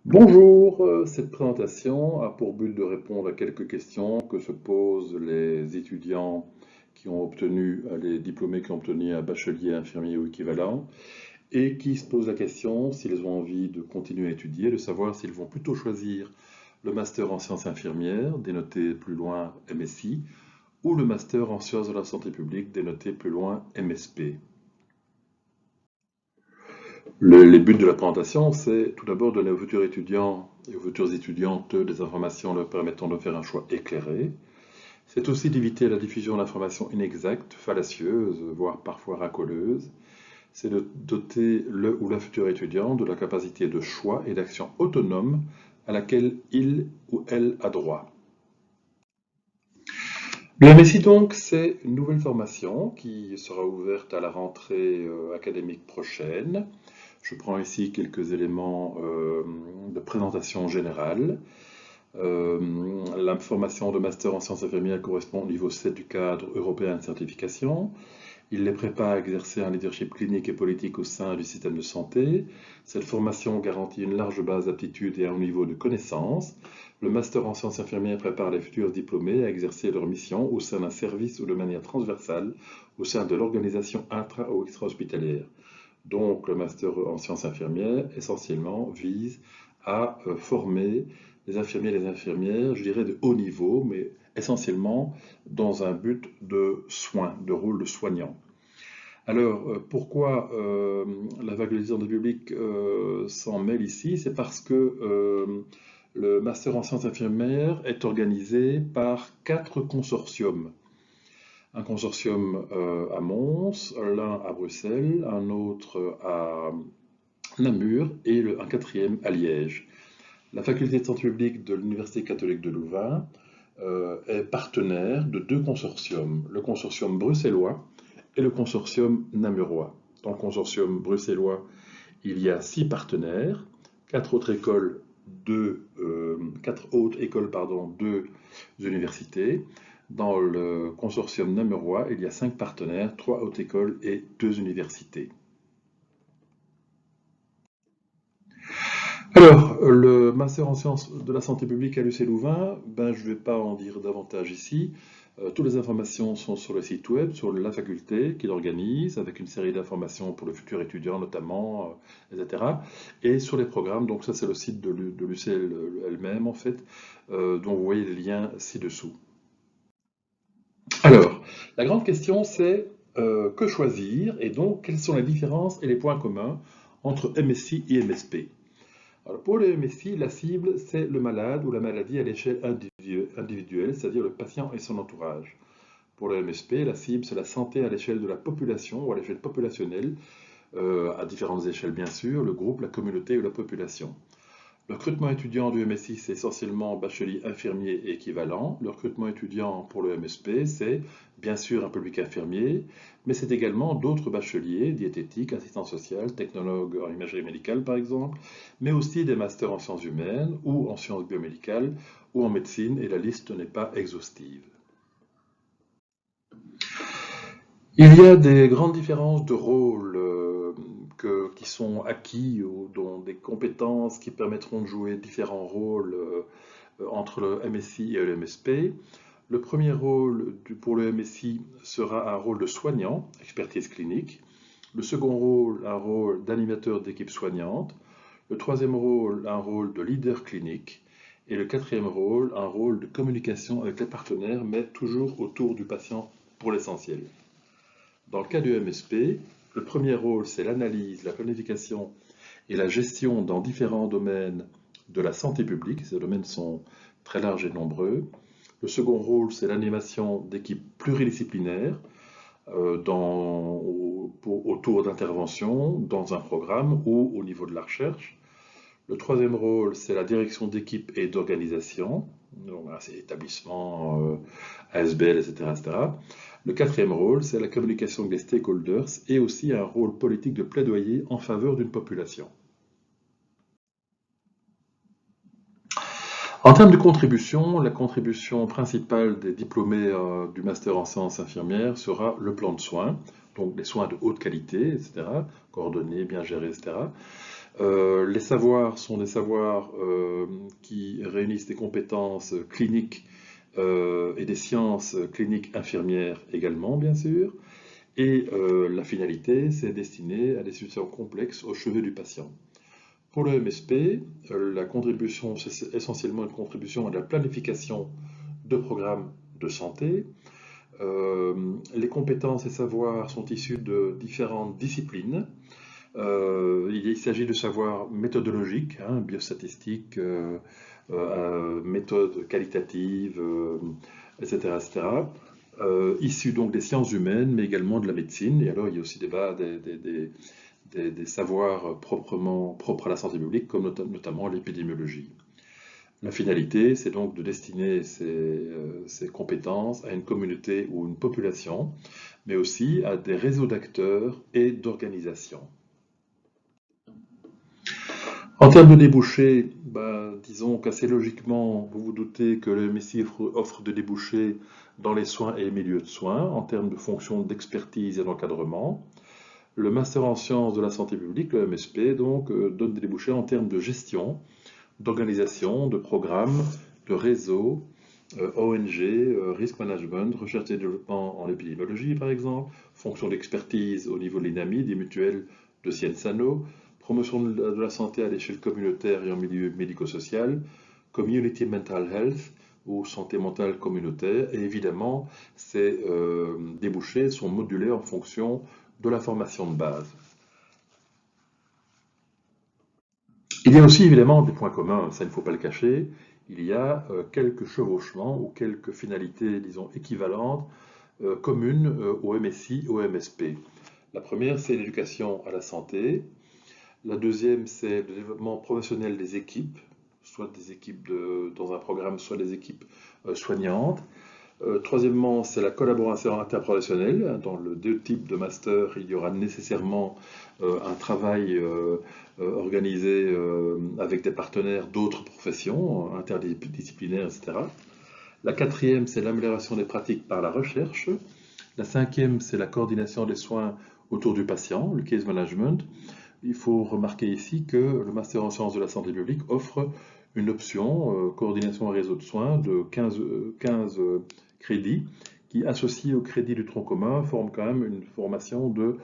Bonjour, cette présentation a pour but de répondre à quelques questions que se posent les étudiants qui ont obtenu, les diplômés qui ont obtenu un bachelier, infirmier ou équivalent, et qui se posent la question, s'ils ont envie de continuer à étudier, de savoir s'ils vont plutôt choisir le master en sciences infirmières, dénoté plus loin MSI, ou le master en sciences de la santé publique, dénoté plus loin MSP. Les buts de la présentation, c'est tout d'abord donner aux futurs étudiants et aux futures étudiantes des informations leur permettant de faire un choix éclairé. C'est aussi d'éviter la diffusion d'informations inexactes, fallacieuses, voire parfois racoleuses. C'est de doter le ou la future étudiant de la capacité de choix et d'action autonome à laquelle il ou elle a droit. Le MSI donc, c'est une nouvelle formation qui sera ouverte à la rentrée académique prochaine. Je prends ici quelques éléments de présentation générale. La formation de master en sciences infirmières correspond au niveau 7 du cadre européen de certification. Il les prépare à exercer un leadership clinique et politique au sein du système de santé. Cette formation garantit une large base d'aptitudes et un haut niveau de connaissances. Le master en sciences infirmières prépare les futurs diplômés à exercer leur mission au sein d'un service ou de manière transversale au sein de l'organisation intra- ou extra-hospitalière. Donc, le master en sciences infirmières, essentiellement, vise à former les infirmiers et les infirmières, je dirais de haut niveau, mais essentiellement dans un but de soins, de rôle de soignant. Alors, pourquoi la faculté de santé publique s'en mêle ici? C'est parce que le master en sciences infirmières est organisé par 4 consortiums. Un consortium à Mons, l'un à Bruxelles, un autre à Namur et un quatrième à Liège. La faculté de santé publique de l'Université catholique de Louvain est partenaire de 2 consortiums, le consortium bruxellois et le consortium namurois. Dans le consortium bruxellois, il y a 6 partenaires, 4 autres écoles, 2 universités. Dans le consortium namurois, il y a 5 partenaires, 3 hautes écoles et 2 universités. Alors, le master en sciences de la santé publique à l'UC Louvain, je ne vais pas en dire davantage ici. Toutes les informations sont sur le site web, sur la faculté qui l'organise, avec une série d'informations pour le futur étudiant notamment, etc. Et sur les programmes, donc ça c'est le site de l'UCL elle-même en fait, dont vous voyez les liens ci-dessous. Alors, la grande question c'est que choisir et donc quelles sont les différences et les points communs entre MSI et MSP. Alors pour le MSI, la cible, c'est le malade ou la maladie à l'échelle individuelle, c'est-à-dire le patient et son entourage. Pour le MSP, la cible, c'est la santé à l'échelle de la population ou à l'échelle populationnelle, à différentes échelles bien sûr, le groupe, la communauté ou la population. Le recrutement étudiant du MSI, c'est essentiellement bachelier, infirmier et équivalent. Le recrutement étudiant pour le MSP, c'est bien sûr un public infirmier, mais c'est également d'autres bacheliers, diététiques, assistants sociaux, technologues en imagerie médicale par exemple, mais aussi des masters en sciences humaines ou en sciences biomédicales ou en médecine, et la liste n'est pas exhaustive. Il y a des grandes différences de rôle qui sont acquis ou dont des compétences qui permettront de jouer différents rôles entre le MSI et le MSP. Le premier rôle pour le MSI sera un rôle de soignant, expertise clinique. Le second rôle, un rôle d'animateur d'équipe soignante. Le troisième rôle, un rôle de leader clinique. Et le quatrième rôle, un rôle de communication avec les partenaires, mais toujours autour du patient pour l'essentiel. Dans le cas du MSP, le premier rôle, c'est l'analyse, la planification et la gestion dans différents domaines de la santé publique. Ces domaines sont très larges et nombreux. Le second rôle, c'est l'animation d'équipes pluridisciplinaires autour d'interventions dans un programme ou au niveau de la recherche. Le troisième rôle, c'est la direction d'équipe et d'organisation, donc c'est établissements, ASBL, etc., etc. Le quatrième rôle, c'est la communication avec les stakeholders et aussi un rôle politique de plaidoyer en faveur d'une population. En termes de contribution, la contribution principale des diplômés du master en sciences infirmières sera le plan de soins, donc des soins de haute qualité, etc., coordonnés, bien gérés, etc. Les savoirs sont des savoirs qui réunissent des compétences cliniques et des sciences cliniques infirmières également, bien sûr. Et la finalité, c'est destiné à des situations complexes au chevet du patient. Pour le MSP, la contribution, c'est essentiellement une contribution à la planification de programmes de santé. Les compétences et savoirs sont issus de différentes disciplines. Il s'agit de savoirs méthodologiques, hein, biostatistiques, méthodes qualitatives, etc., etc. Issus donc des sciences humaines, mais également de la médecine. Et alors, il y a aussi des savoirs propres à la santé publique, comme notamment l'épidémiologie. La finalité, c'est donc de destiner ces compétences à une communauté ou une population, mais aussi à des réseaux d'acteurs et d'organisations. En termes de débouchés, disons qu'assez logiquement, vous vous doutez que le MSI offre des débouchés dans les soins et les milieux de soins, en termes de fonctions d'expertise et d'encadrement. Le Master en sciences de la santé publique, le MSP, donc, donne des débouchés en termes de gestion, d'organisation, de programme, de réseau, ONG, risk management, recherche et développement en épidémiologie par exemple, fonction d'expertise au niveau de l'INAMI, des mutuelles de Ciensano, promotion de la santé à l'échelle communautaire et en milieu médico-social, community mental health ou santé mentale communautaire, et évidemment ces débouchés sont modulés en fonction de la formation de base. Il y a aussi évidemment des points communs, ça il ne faut pas le cacher. Il y a quelques chevauchements ou quelques finalités, disons, équivalentes, communes au MSI, au MSP. La première, c'est l'éducation à la santé. La deuxième, c'est le développement professionnel des équipes, soit des équipes dans un programme, soit des équipes soignantes. Troisièmement, c'est la collaboration interprofessionnelle. Dans les deux types de master, il y aura nécessairement un travail organisé avec des partenaires d'autres professions, interdisciplinaires, etc. La quatrième, c'est l'amélioration des pratiques par la recherche. La cinquième, c'est la coordination des soins autour du patient, le case management. Il faut remarquer ici que le Master en sciences de la santé publique offre une option coordination et réseau de soins de 15 crédits qui, associés au crédit du tronc commun, forment quand même une formation de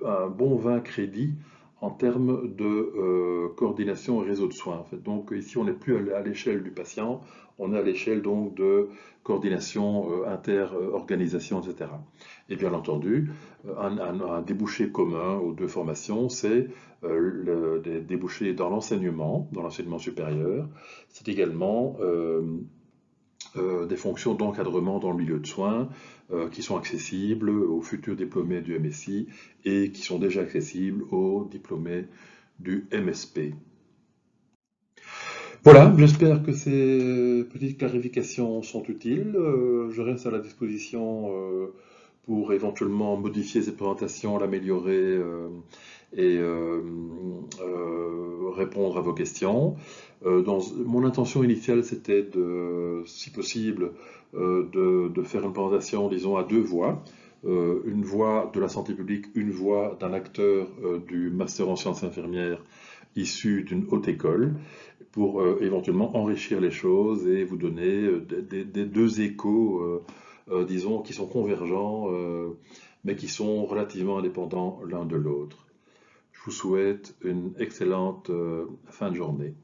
un bon 20 crédits en termes de coordination et réseau de soins. En fait. Donc ici, on n'est plus à l'échelle du patient, on est à l'échelle donc de coordination inter-organisation, etc. Et bien entendu, un débouché commun aux deux formations, c'est des débouchés dans l'enseignement supérieur. C'est également des fonctions d'encadrement dans le milieu de soins qui sont accessibles aux futurs diplômés du MSI et qui sont déjà accessibles aux diplômés du MSP. Voilà, j'espère que ces petites clarifications sont utiles. Je reste à la disposition pour éventuellement modifier cette présentation, l'améliorer et répondre à vos questions. Mon intention initiale, c'était si possible, de faire une présentation, disons, à deux voix. Une voix de la santé publique, une voix d'un acteur du master en sciences infirmières issu d'une haute école, pour éventuellement enrichir les choses et vous donner des deux échos, disons, qui sont convergents, mais qui sont relativement indépendants l'un de l'autre. Je vous souhaite une excellente fin de journée.